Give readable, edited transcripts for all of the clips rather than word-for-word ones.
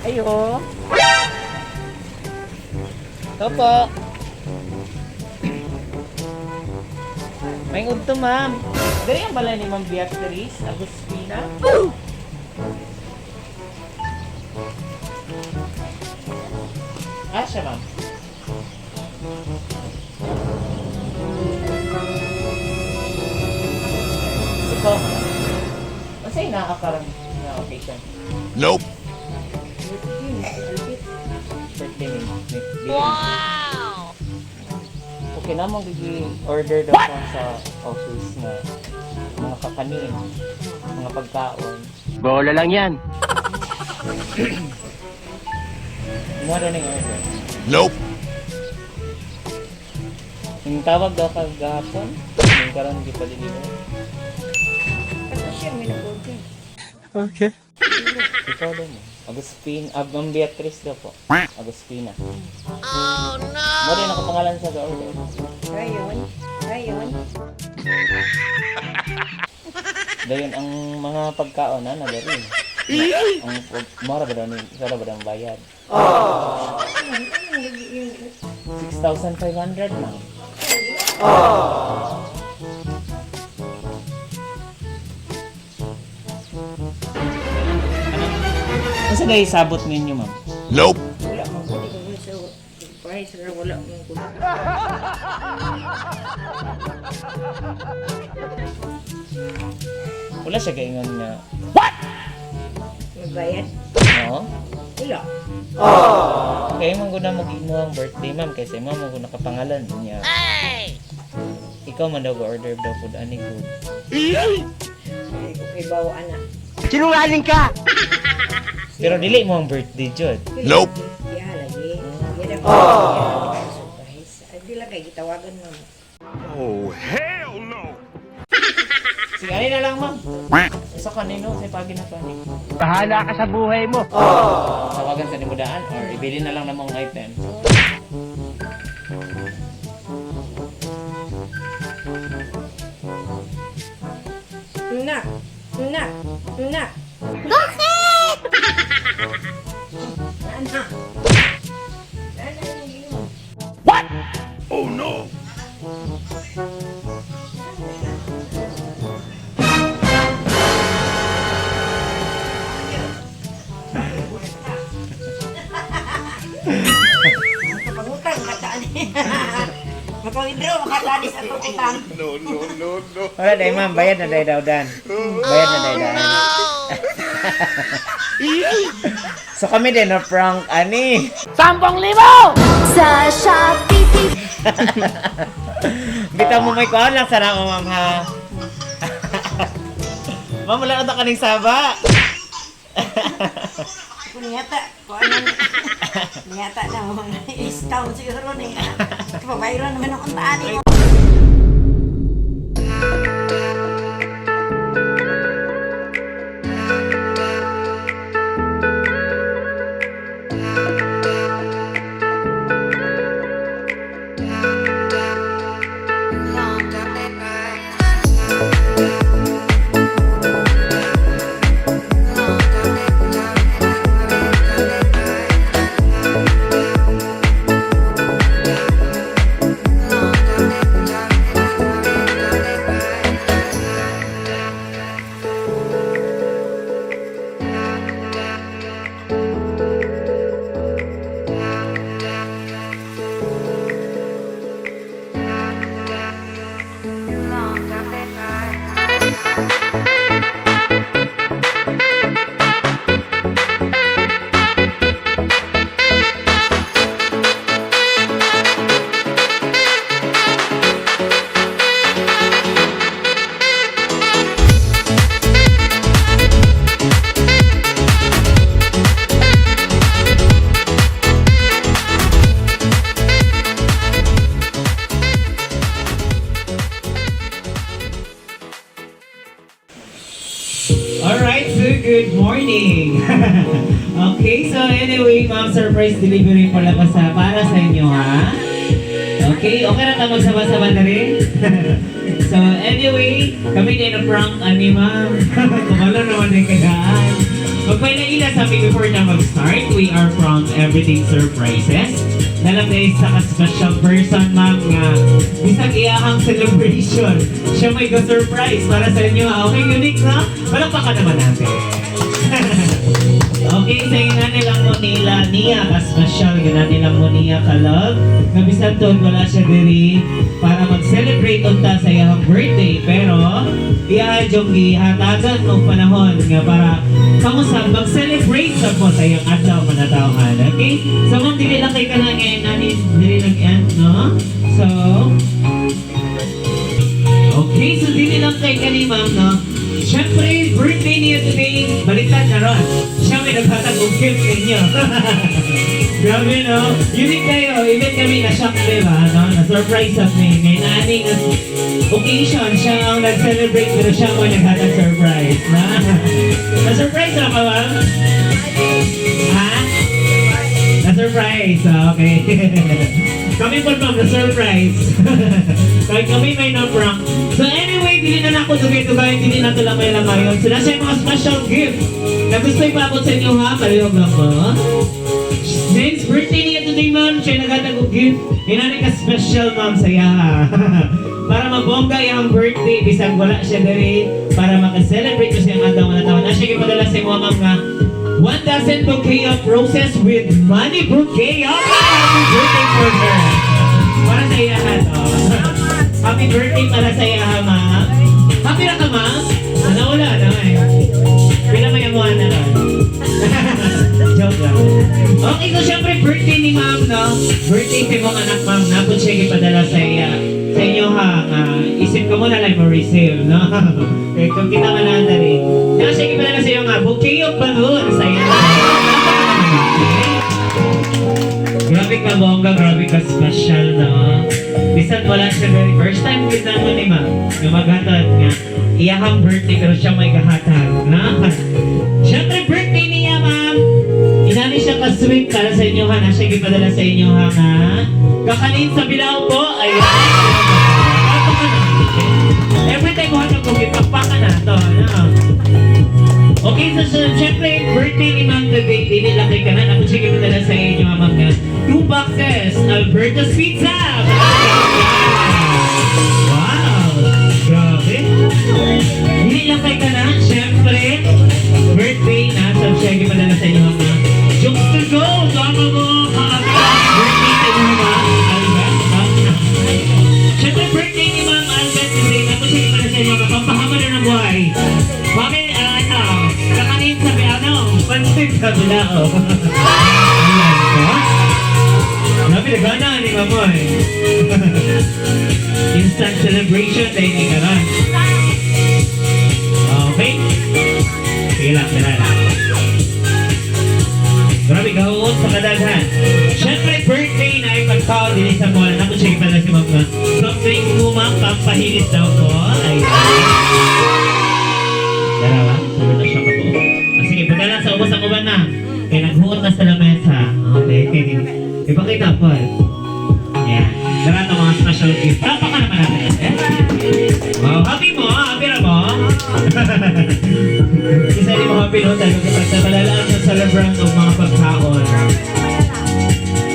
Ayo. Opo. May udto, ma'am. Dari ang bala ni Ma'am Beatrice Agustina. Siya, ma'am. Ikaw, masay nakakaroon na occasion. Nope. Birthday ni Wow! Okay na mong order daw ko sa office na mga kakanin, mga pagkaon. Bola lang yan. Mga daw na yung order. Nope. Yung tawag daw kagahapon, yung karoon di pa deliver. Ano siya, may nag-order. Okay. Ikaw daw mo. Ma'am Beatrice daw po. Agustina. Oh no! Mo rin ako pangalan sa order. Ngayon. Dayon ang mga pagkaon na nagari. Ang mara ba daw ni sara ba daw ang bayad? Ano lagi yung 6,500 na. Asa dahil sabot ninyo, ma'am? Nope. wala mang kulit ko sa price na wala mang kulit. Wala siya kaingon nga. Magbayad? Oo? Wala. Kaya man ko na mag-imo ang birthday, ma'am. Kasi ma'am, mo nakapangalan niya. Ikaw man daw order daw food ani good. Okay, bawa anak. Sinungaling ka! Pero dili mo ang birthday, Jod. Nope. Kaya lagi. Yan ako. Surprise. Ay, di lang kayo gitawagan mo. Oh, hell no. Sige, ani na lang, ma'am. Sa kanino, sa pagi na pani. Bahala ka sa buhay mo. Tawagan sa nimudaan or ibili na lang na mong item. Una. Oh no. Pangutang kataan. Maka-withdraw, makatani sa utang. No. Wala dahil, ma'am. Bayad na dahil daw dan. Bayad na dahil dan. So kami din na prank, ani. 10,000! Sa Shopee. Bitaw mo may kuhaan lang sana mo, ma'am, ha? Ma'am, wala na kaning saba. Kung niyata na mga is-town siguro na yan. Kapabayro naman ang untaan mo. Alright, so good morning. Okay, so anyway, ma'am, surprise delivery pala pa para sa inyo, ha? Okay na ka magsama-sama na rin? So anyway, kami din na prank ani, ma'am. Kumalo naman yung kagaan. Magpaila-ila sa amin before na mag-start. We are from Everything Surprises. Nalang guys sa special person, ma'am, nga bisag iyahang celebration. Siya may surprise para sa inyo. Okay, unique na? Palakpakan naman natin. Okay, sa ina nilang mo nila niya ka-special, gina nilang mo niya ka-love. Nabisan doon, wala siya diri para mag-celebrate unta sa iyang birthday. Pero, iyahadyong gihatagan ng panahon nga para kamusta mag-celebrate sa po sa iyang adlaw manatawhan. Okay? So, ma'am, dili lang kay ka na ngayon, nanin, dili nag-end, no? So, okay, so dili lang kay ka ni ma'am, no? Siyempre, birthday niya today, baliktad na ron. Siya may naghatag ng gift ninyo. Grabe, no? Unique kayo. Even kami na-shock, diba? No? Na-surprise at me. Ngayon, aning occasion, siya ang nag-celebrate pero siya mo naghatag surprise. Na? Na-surprise na ka, ma'am? Ha? Na-surprise. Okay. Kami po ma'am, na-surprise. Kahit kami may na-prank. So anyway, dili na ako dugay-dugay, dili na ito lamay-lamay yun. So nasa yung mga special gift na gusto ipabot sa inyo ha, palihog lang po. Since birthday niya today ma'am, siya naghatag og gift. Hinanay ka special ma'am sa iya ha. Para mabongga yung birthday, bisag wala siya dali. Para makaselebrate ko sa iyong adlaw na taon. Nasya ipadala sa inyo ma'am nga 1 dozen bouquet of roses with money bouquet. Happy birthday for her. Para sa iya ha to. Happy birthday para sa iya ha ma'am. Happy na ka ma'am? Wala na eh. Pinamayamuhan na lang. Joke lang. Okay, so syempre birthday ni ma'am, no? Birthday si mong anak ma'am, napon siya ipadala sa inyo ha. Isip ko muna lang mo receive, no? Kaya kung kita ka na rin. Kaya siya ipadala sa iyo nga, bouquet of balloon sa iyo. Grabe ka bongga, grabe ka special, no? Bisan wala siya very first time kita mo ni ma'am. Yung maghatag nga. Iyahang birthday pero siya may gahatag, no? Syempre birthday niya ma'am. Inani siya ka-sweet para sa inyo ha. Na siya ipadala sa inyo ha nga. Kakanin sa Bilao po. Ayan. Every time mo hatag ko, ipagpakan na to. No? Okay, so syempre, birthday ni ma'am today. Dili lang kay kanan. Ako siya ipadala sa inyo ha ma'am nga. 2 boxes. Alberto's Pizza. Wow. Grabe. Dili lang kay kanan. Syempre, birthday na. So siya ipadala sa inyo ha ma'am. Jokes to go! Tama mo! Birthday sa inyo ma'am. Siyempre birthday ni ma'am Albert today. Tapos siya ipadala sa inyo ma'am. Pampahama na ng buhay. Bakit kakanin sa pansit sa Bilao. Ayan ko. Grabe nagana ni ma'am eh. Instant celebration tayo ni karan. Okay? Sige lang, grabe kahuot sa kadaghan. Siyempre, birthday na ay pagkaon din sa mall. Naku, siya pala si ma'am nga. Soft drink mo ma'am, pampahilis daw ko. Ay, dalawa, sabi na siya kabuo. Sige, punta lang sa ubos ang uban na. Kaya naghuot na sa lamesa. Okay, ipakita po. Yan. Tara ito mga special gift. Tapa ka naman natin. Wow, happy mo, happy na mo. Isa rin mo happy no, dahil magkapagdabalalaan sa celebrant ng mga pagkaon.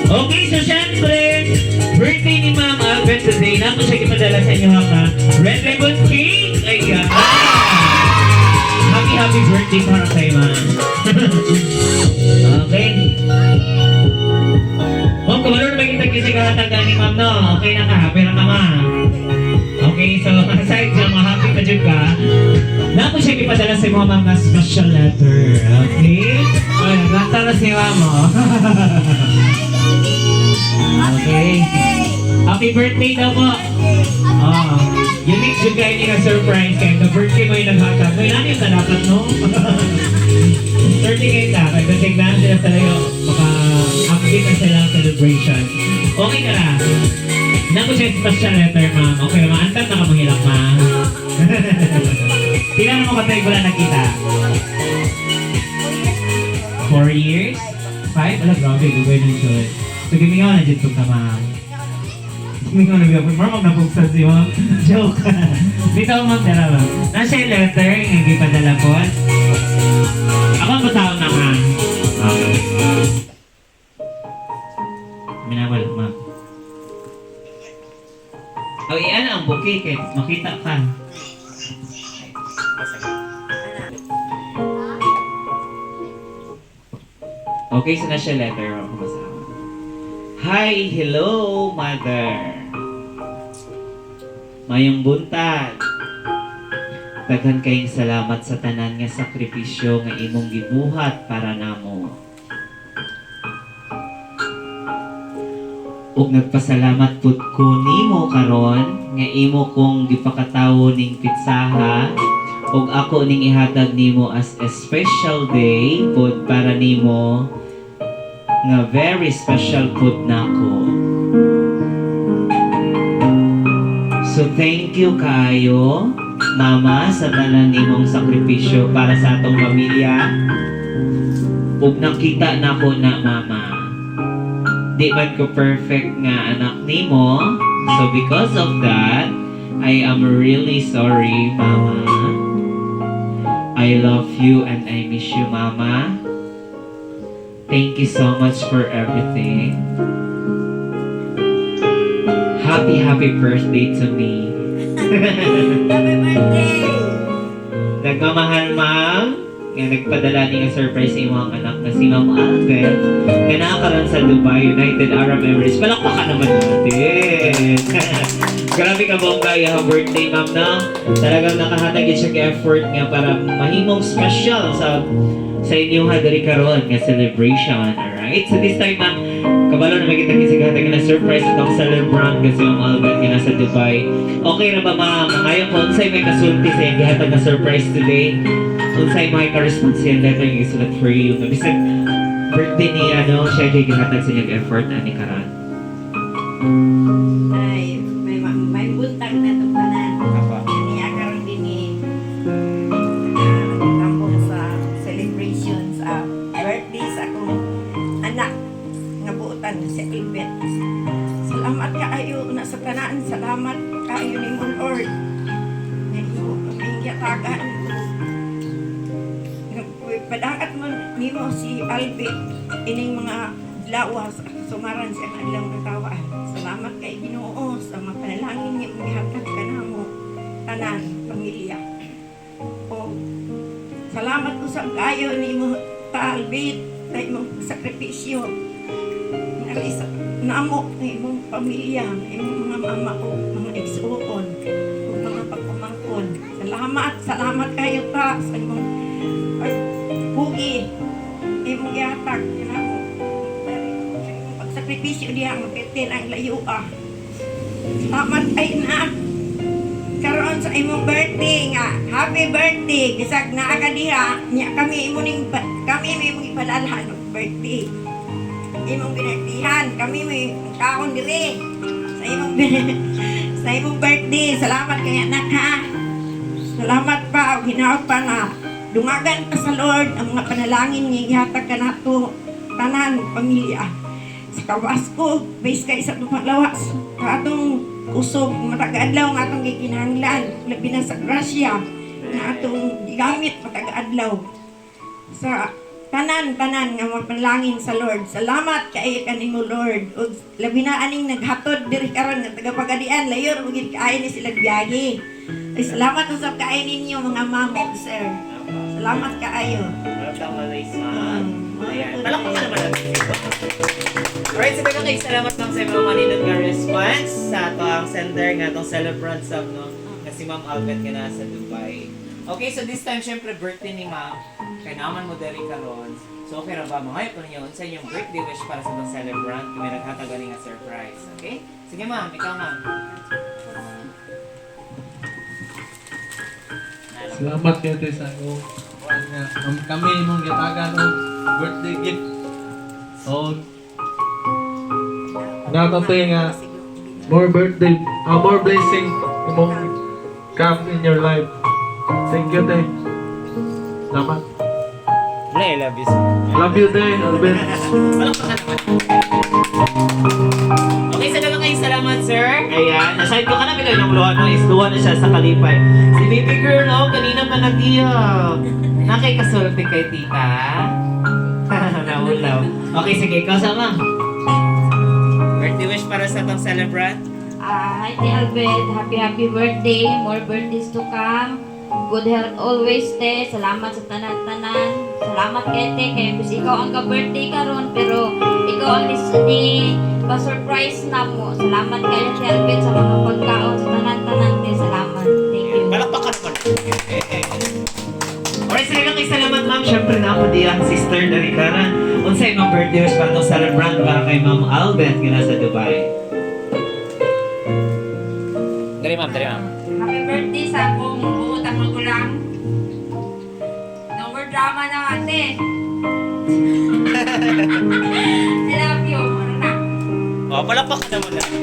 Okay, so syempre, birthday ni Ma'am Albert today. Naku siya ipadala sa inyo ha. Red Ribbon Cake! Ayan! Happy birthday para kay Ma'am. Okay. Ma'am, kumalo na maging tagkisig-hatag ni Ma'am, no? Okay na ka, happy na ka, Ma'am. Okay, so aside sa mga happy pa dyan ka, naku siya ipadala sa mga mga special letter. Okay? Ay, naglanta na si Mama. Okay. Happy birthday daw po. Oh, unique dyan kayo niya surprise kayo. The birthday mo yung naghatag. May nani yung dapat, no? 30 kayo na. Pagdating na sila sa layo, maka-update na sila ang celebration. Okay ka na. Naku siya special letter, ma'am. Okay, maantat na ka mahilak, ma'am. Tingnan mo katay ko lang nakita. 4 years? 5? Alam, grabe, gugay ng shoot. So, gimingaw na dyan ka, ma'am. Gimingaw na biyapon. Ma'am, nabuksan si ma'am. Joke. Dito, ma'am, dala, ma'am. Nasa yung letter, yung ipadala po. Ako ang pasahon na ha. Okay. Minawal, ma'am. O, iyan ang bouquet kaya makita ka. Okay, so na siya letter. Ako masama. Hi, hello, mother. Mayong buntag. Daghan kayong salamat sa tanan nga sakripisyo nga imong gibuhat para namo. Ug nagpasalamat pud ko nimo karon nga imo kong gipakatawo ning pitsaha ug ako ning ihatag nimo as a special day pud para nimo nga very special pud nako. So thank you kaayo Mama sa tanan nimong sakripisyo para sa atong pamilya. Ug nakita nako na Mama. Di man ko perfect nga anak nimo. So because of that, I am really sorry, Mama. I love you and I miss you, Mama. Thank you so much for everything. Happy birthday to me. Happy birthday! Nagmamahal, Ma'am. Nga nagpadala niya surprise sa imong anak na si Ma'am Alvin na nakakaroon sa Dubai, United Arab Emirates. Palakpakan naman natin. Grabe ka bongga yung birthday, Ma'am, no? Talagang nakahatag siya ka-effort nga para mahimong special sa inyong hadari karon nga celebration. Alright? So this time, Ma'am, kabalo na makita kisigatag na surprise itong celebrant kasi Ma'am Alvin nga nasa Dubai. Okay na ba, Ma'am? Ngayon po, unsay may kasulti sa iyong gihatag na surprise today? Unsay may ka-responsiyan letter yung isulat for you. Bisag birthday ni siya kay gihatag sa inyong effort ani karon. Ay, may buntag na ito tanan. Niya karon din tambong sa celebrations sa birthday sa akong anak nga buotan si Albert. Salamat kaayo na sa tanan. Salamat kaayo ni mo Lord. Ngayon, pamingiyatagan. Padangat mo nimo si Albert ining mga lawas sumaran sa kanilang natawaan. Salamat kay Ginoo sa mga panalangin niya ihatag kanamo tanan pamilya. O salamat ko sa kayo nimo ta Albert sa imong sakripisyo. Narisa namo ng imong pamilya, imong mga mama o mga igsuon o mga pagpamangkon. Salamat kayo ta sa imong pugi, imong gihatag kanamo. Pagsakripisyo diha mapitin ang layua. Salamat ay na karon sa imong birthday nga. Happy birthday. Bisag naa ka diha, nya kami may imong ipadalhan og birthday. Imong binartihan, kami may kaon dire sa imong birthday. Salamat kay anak ha. Salamat pa og hinaot pa na dungagan ka sa Lord ang mga panalangin nga gihatag kanato tanan pamilya. Sa kawas ko, base kay sa lumalawas ka atong usog matag-adlaw nga atong gikinahanglan labi na sa grasya nga atong gigamit matag-adlaw sa tanan nga mga panalangin sa Lord. Salamat kay kanimo Lord ug labi na aning naghatod diri karon nga tagapagadian layor ug kaayo ni sila biyahe. Ay salamat usab kaayo ninyo mga ma'am ug sir. Salamat kaayo. Welcome, Malaysia. Ayan. Palakpakan naman natin. Alright, so kay salamat lang sa mga maninod nga response sa ato ang sender nga itong celebrant sa nga si Ma'am Albert nga nasa Dubai. Okay, so this time, syempre, birthday ni Ma'am. Kaya naman mo dali karon. So, okay ra ba? Mga ito ninyo, sa inyong birthday wish para sa itong celebrant. May naghatagan nga surprise. Okay? Sige, Ma'am. Ikaw, Ma'am. Salamat kayo sa ako. Kami mong gitagan o birthday gift. O natatoy nga more birthday, more blessing mong come in your life. Thank you, Tay. Salamat. Wala, I love you. Love you din, Albert. Palakpakan naman. Okay, sa dalang kayo salamat, sir. Ayan, nasahid ko ka na bigay yung luha mo. Isluha na siya sa kalipay. Si baby girl, oh, kanina pa nag-iyak. Nakikasulti kay tita. Naulaw. Okay, sige, ikaw sama. Birthday wish para sa tong celebrant. Hi, Te Albert. Happy birthday. More birthdays to come. Good health always, Te. Salamat sa tanan-tanan. Salamat kay Te. Kaya bis ikaw ang ka-birthday karon pero ikaw ang ni pa-surprise na mo. Salamat kayo, Te Albert, sa mga pagkaon sa tanan-tanan, Te. Salamat. Thank you. Palakpakan naman. Alright, sige lang kayo salamat, ma'am. Siyempre na ako di ang sister na Rikaran. Unsay mga birthday wish para itong celebrant para kay Ma'am Albert nga nasa Dubai. Dari ma'am, dari ma'am. Happy birthday sa akong buutang magulang. No more drama na ate. I love you. Marana. O, palakpakan naman natin.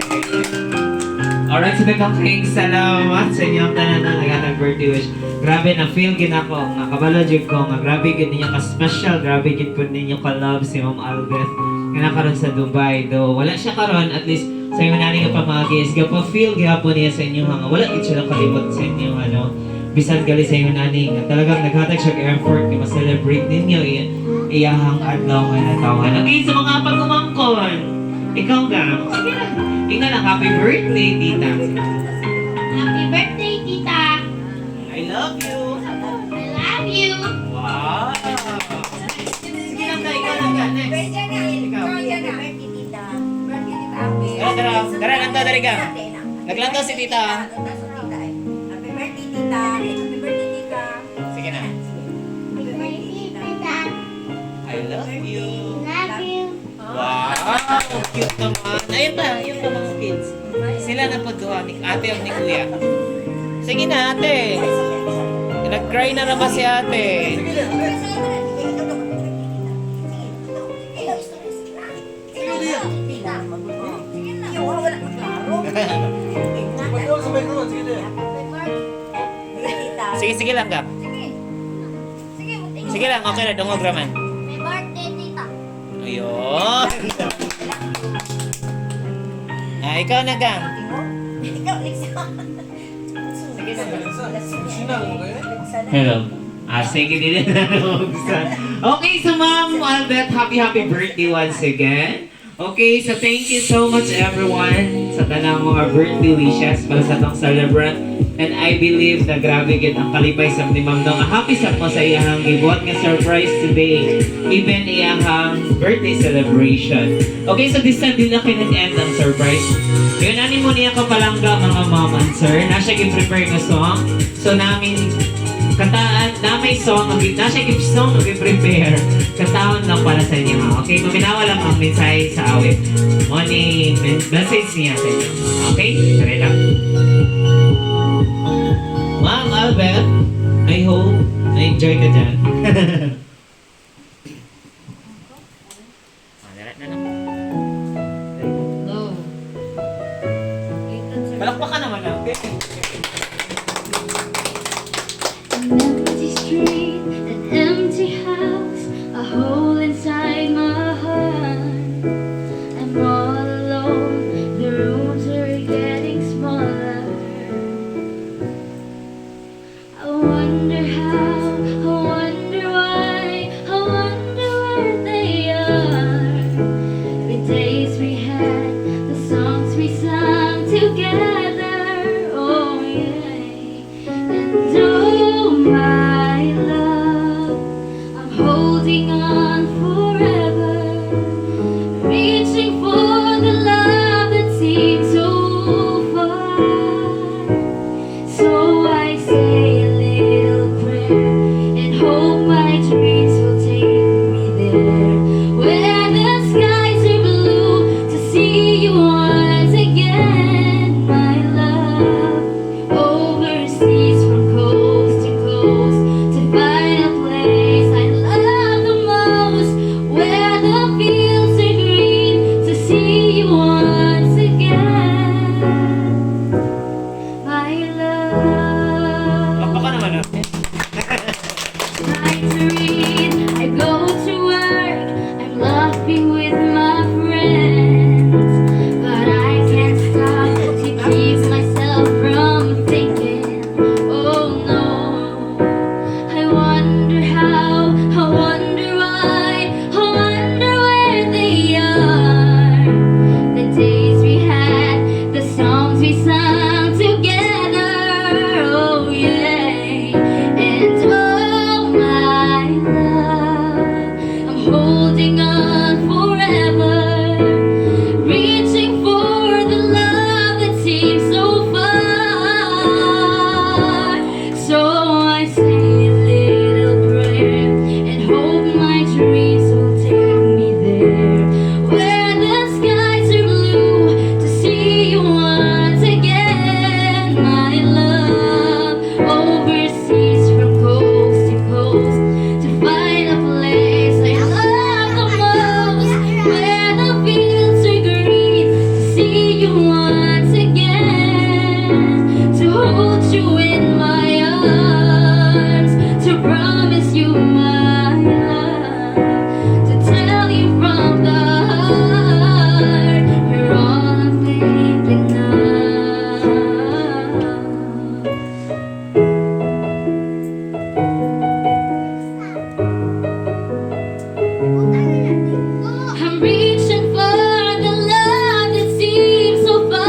Alright, so nagkakaing salamat sa inyong tanan na naghatag birthday wish. Grabe na feel gid ako nga kabalo jud ko nga grabe gid ninyo ka special, grabe gid po ninyo ka love si Ma'am Albert nga nakaroon sa Dubai. Do wala siya karon, at least sa inyo nani nga pamagis gapa feel gyapon niya sa inyo nga wala gid siya nakalimot sa inyo ano. Bisan gali sa inyo nani nga talagang naghatag siya effort nga ma-celebrate ninyo iyahang adlaw nga natawan. Okay, sa mga pagkumangkon. Ikaw ga. Sige na. Ikaw lang, happy birthday, tita. Happy birthday, Tita. I love you. I love you. Wow! Sige lang ka, ikaw lang ka. Next. Birthday na. Ikaw. Birthday na. Birthday tita. Birthday tita Abel. Dara, lang daw, dari ka. Naglantaw si tita. Happy birthday tita. Happy birthday tita. Sige na. Happy birthday tita. I love you. Love you. Wow! Cute naman. Ayun pa mga kids. Sila na po duha, ni ate o ni kuya. Sige na, ate. Nag-cry na ba si ate? Sige lang, Gap. Sige lang, okay na, dungog raman. Happy birthday, Tita. Ayun. Ikaw na, Gam. Hello. Sige din na okay, so Ma'am Albert, happy birthday once again. Okay, so thank you so much everyone sa tanang mga birthday wishes para sa tong celebrant. And I believe na grabe gid ang kalipay sa ni Ma'am Dong. Happy sa mo sa iyang gibuhat nga surprise today. Even iyang birthday celebration. Okay, so this time din na kinag-end ang surprise. Yun, ani mo niya kapalangga mga mom and sir. Na siya gi-prepare na song. So namin kataan na may song, na siya song mag-prepare. Kataon lang para sa inyo. Okay, kuminawa lang ang mensahe sa awit. Morning message niya sa inyo. Okay, tara lang. Ma'am Albert, I hope na-enjoy ka dyan. No. Palakpakan naman natin. An empty street, an empty house, a hole inside my heart. I'm all alone, the rooms are getting smaller. I wonder how, I wonder why, I wonder where they are. The days we had, the songs we sang together, oh yeah. And oh my love. promise you my love, to tell you from the heart, you're all I'm thinking of. I'm reaching for the love that seems so far.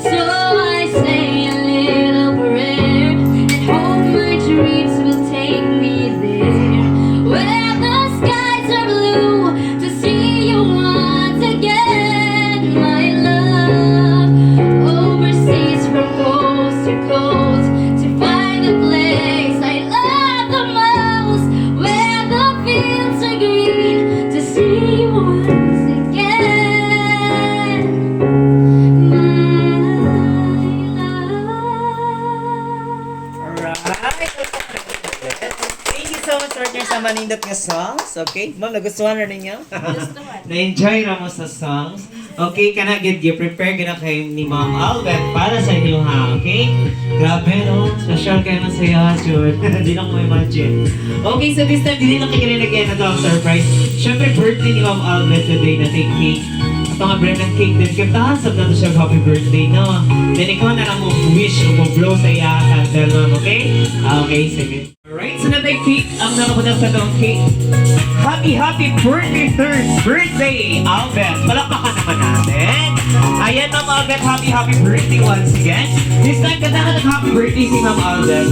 So I say a little prayer and hope my dreams will take me there, where the skies are blue, to see you once again, my love. Overseas from coast to coast, to find the place I love the most, where the fields are green, to see you once again, my love. Alright. Thank you so much, partner, sa manindot nga songs. Okay? Ma'am, nagustuhan na ninyo? Na-enjoy na mo sa songs. Okay, kana get you prepare ka na kay ni Ma'am Albert para sa inyo ha, okay? Grabe no, special kayo na saya, sure. Di na ko imagine. Okay, so this time, hindi na kayo nilagyan na ito ang surprise. Siyempre, birthday ni Ma'am Albert today na take cake. At mga brand ng cake din, kantahan na to siya happy birthday, no? Then ikaw na lang mo wish o mo blow sa iya candle, ma'am, okay? Okay, sige. Alright, so na tayo cake, ang nakapunang sa itong cake. Happy birthday, third birthday, Albert. Palakpakan naman natin. Ayan, Ma'am Albert, happy birthday once again. This time, kantahan ng happy birthday si Ma'am Albert.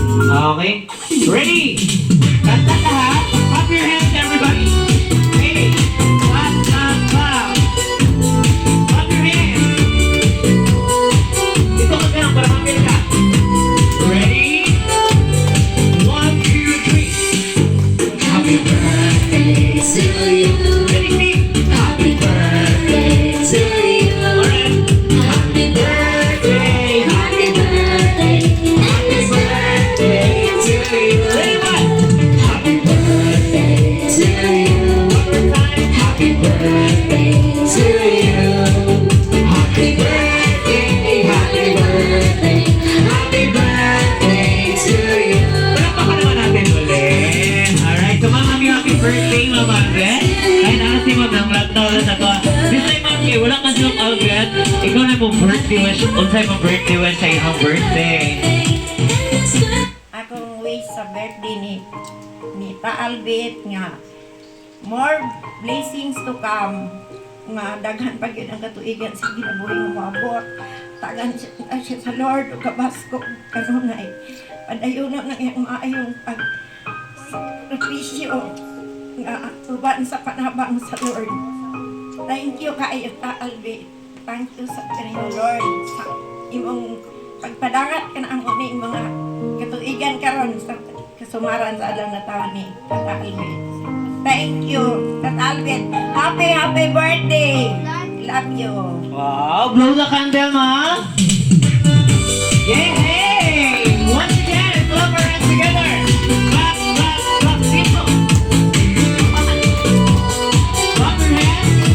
Okay? Ready? Kanta ka ha? Clap your hands, everybody. Hey! Clap, clap, clap. Clap your hands. Ito ka ganang para mapil ka. Ready? 1, 2, 3. Happy birthday To you, Ready, Steve? happy birthday to you, Alright. happy birthday, happy birthday, happy birthday to you, Ready, one? happy birthday to you, One more time. happy birthday to you, happy birthday, happy birthday, happy birthday to you. Palakpakan naman natin ulit. Alright, so ma'am, happy birthday, Ma'am Albert. Kahit ano si Ma'am ng laptop na to. This time, Ma'am, kay wala ka silang Albert. Ikaw na mong birthday wish. Unsay mong birthday wish sa iyong birthday. Akong wish sa birthday ni Pa Albert nga more blessings to come, nga daghan pa gyud ang katuigan sa ginabuhi nga maabot, tagan siya sa Lord ug kabasko kanunay padayunon na iyang maayong pag sakripisyo nga uban sa panabang sa Lord. Thank you kaayo Pa Albert. Thank you sa kanimo Lord sa imong pagpadangat ka na ang uning mga katuigan karon sa kasumaran sa alam na taon ni Tata Albert. Thank you, Tata Albert. Happy birthday! Love you. Wow, blow the candle, Ma'am. Yay! Once again, clap our hands together. Clap, clap, clap. Sino? Clap your hands.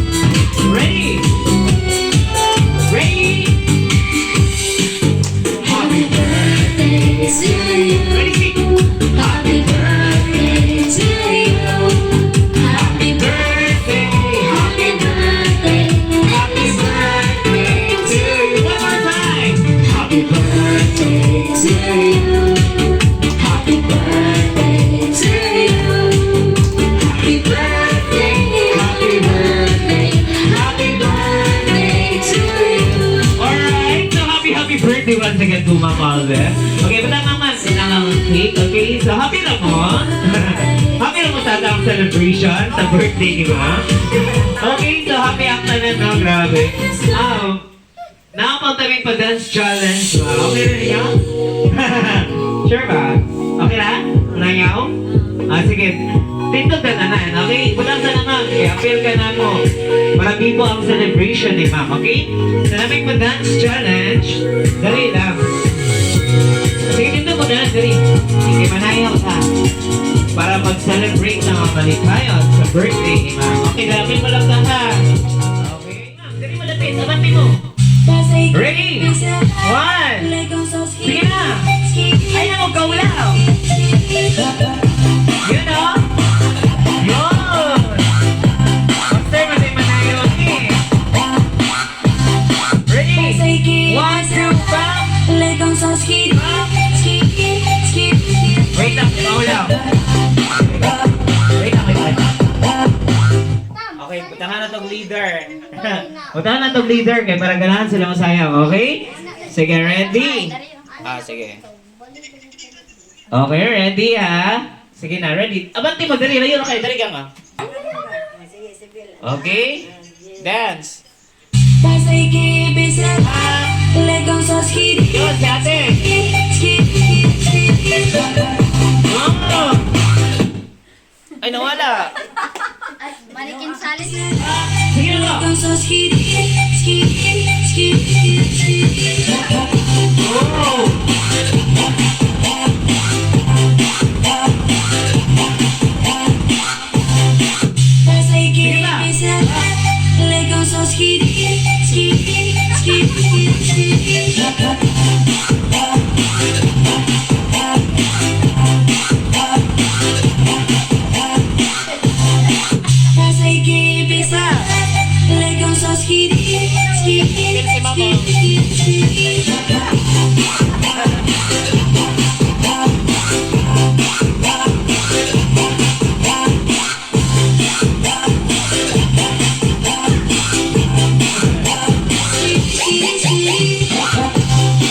Ready? Ready? Happy birthday to you, Ready? happy birthday to you, happy birthday, happy birthday, happy birthday to you, One more time. happy birthday to you, happy birthday to you, happy birthday, happy birthday, happy birthday to you. Alright, so happy birthday once again to Ma'am Albert. Okay, bata naman ang cake, okay? So happy na mo. Happy na mo sa atang celebration sa birthday ni Ma'am. Okay, so happy after na no, grabe. Nakapagtawin pa dance challenge ba? Okay na niyo? Sure ba? Okay na? Wala niyo? Sige. Tindog na naman, okay? Pulang sa naman, i-appeal ka na mo. Para bibo ang celebration ni Ma'am, okay? Sa naming pa-dance challenge, dali lang. Sige, tindog mo dance, dali. Sige, manayaw ka. Para mag-celebrate ng mga malikayot sa birthday ni Ma'am. Okay, dalapin mo lang ka ha. Okay, Ma'am, dali malapit, abante mo. Ready? 1. Sige na. Kaya mo kaulaw. Yun o. Yun. Master, matay-manayon eh. Ready? 1, 2, bam! Wait lang, kaulaw. Wait lang, wait lang. Okay, putahan na tong leader. Putahan na tong leader kaya para ganahan sila masayang, okay? Sige, ready? Sige. Okay, ready ha? Sige na, ready. Abanti mo, dali, layo na kayo, dali ka nga. Okay? Dance. Yun, si ate. Oh! Ay, nawala. Manikin salis. Sige na. Oh!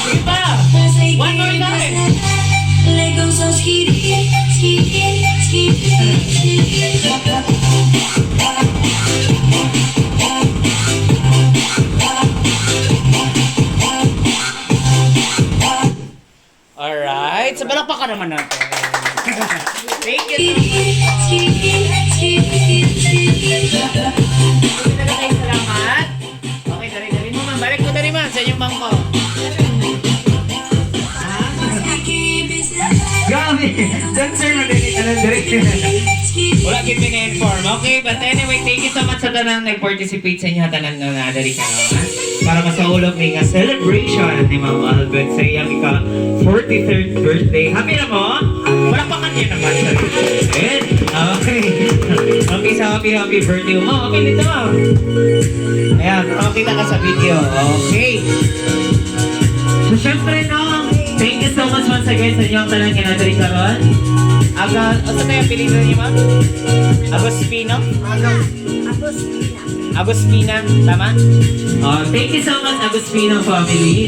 Sige pa! One more time! Alright, so palakpakan naman natin. Thank you so much. Salamat. Okay, dari mo man. Balik ko dari man sa inyong mangko. Grabe! Dancer na din ka ng wala kit pina-inform. Okay, but anyway, thank you so much sa tanang nag-participate sa inyo tanan nga na dari ka naman. Para masaulog ni nga celebration ni Ma'am Albert sa iyang ika 43rd birthday. Happy na mo? Palakpakan niyo naman sa rin. Okay. Okay, sa happy birthday mo. Okay, dito mo. Ayan, makakita ka sa video. Okay. So, syempre, no, thank you so much once again sa inyong talang kinadari karon. Ano tayo piling niyo, ma'am? Agostino? Agostina, tama? Thank you so much, Agostino family,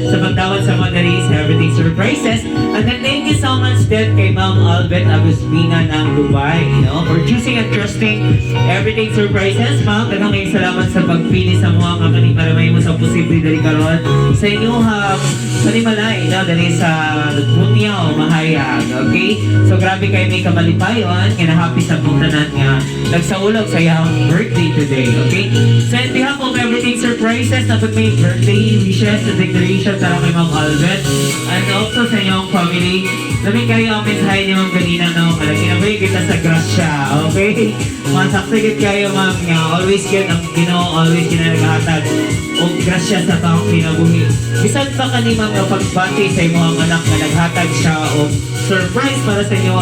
sa pagtawad sa mga dali sa Everything Surprises. And then thank you so much din kay Ma'am Albert Agostina ng Dubai, for choosing and trusting Everything Surprises. Ma'am, daghang kayong salamat sa pagpili sa mga kakaning para may mo sa posible dali karon sa inyong panimalay, dali sa Bunya o Mahayag, okay? So grabe kayo may kamalipayon, kinahappy sa puntanan nga nagsaulog sa iyang birthday today, okay? So on behalf of Everything Surprises, napag may birthday wishes and declaration tara kay Ma'am Albert and also sa inyong family. Lamin kayo ang mensahe niyo Ma'am kanina, malaginaboy kita sa grasya, okay? Masaksigit kayo Ma'am nga, always get ang Ginoo, always ginagahatag o grasya sa taong kinabuhi. Bisan pa kani Ma'am nga pagbati sa imong anak nga naghatag siya o surprise para sa inyo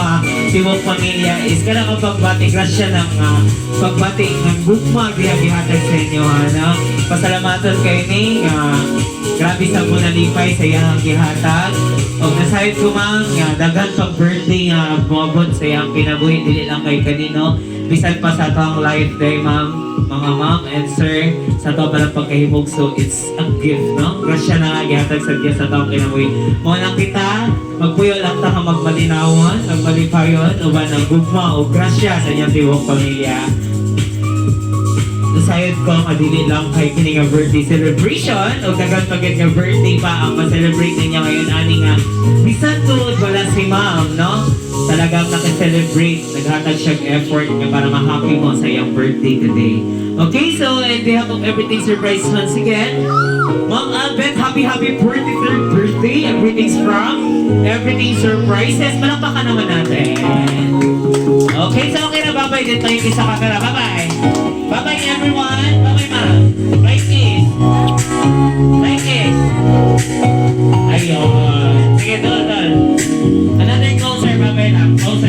timong pamilya is kailangan pagbati grasya ng pagbati ng bukma gihatag sa inyo pasalamatan kayo ni grabe sa muna lipay sa iyang gihatag o nasayod ko Ma'am nga daghan pag birthday nga mabot sa iyang kinabuhi dili lang kay kanino bisan pa sa atong life day Ma'am mga ma'am and sir sa to palang pagkahimog so it's a gift grasya na nga gihatag sa Diyos sa taong kinabuhi mo lang kita magpuyo lang ta ka magmalinawan magmalipayon o ba ng gugma o grasya sa inyong tiwong pamilya. Nasayod ko madili lang kay kini nga birthday celebration o dagan pagit nga birthday pa ang ma-celebrate ninyo ngayon ani nga bisan tuod wala si Ma'am talagang naka-celebrate naghatag siyang effort nga para ma-happy mo sa iyang birthday today. Okay, so on behalf of Everything Surprise once again, Ma'am Albert, happy 43rd birthday. Everything's from Everything Surprises. Palakpakan naman natin. Okay, so okay na, bye-bye din tayo sa camera. Bye-bye. Bye-bye everyone. Bye-bye Ma'am. Right kiss. Right kiss. Ayun. Sige, doon. Oh, sa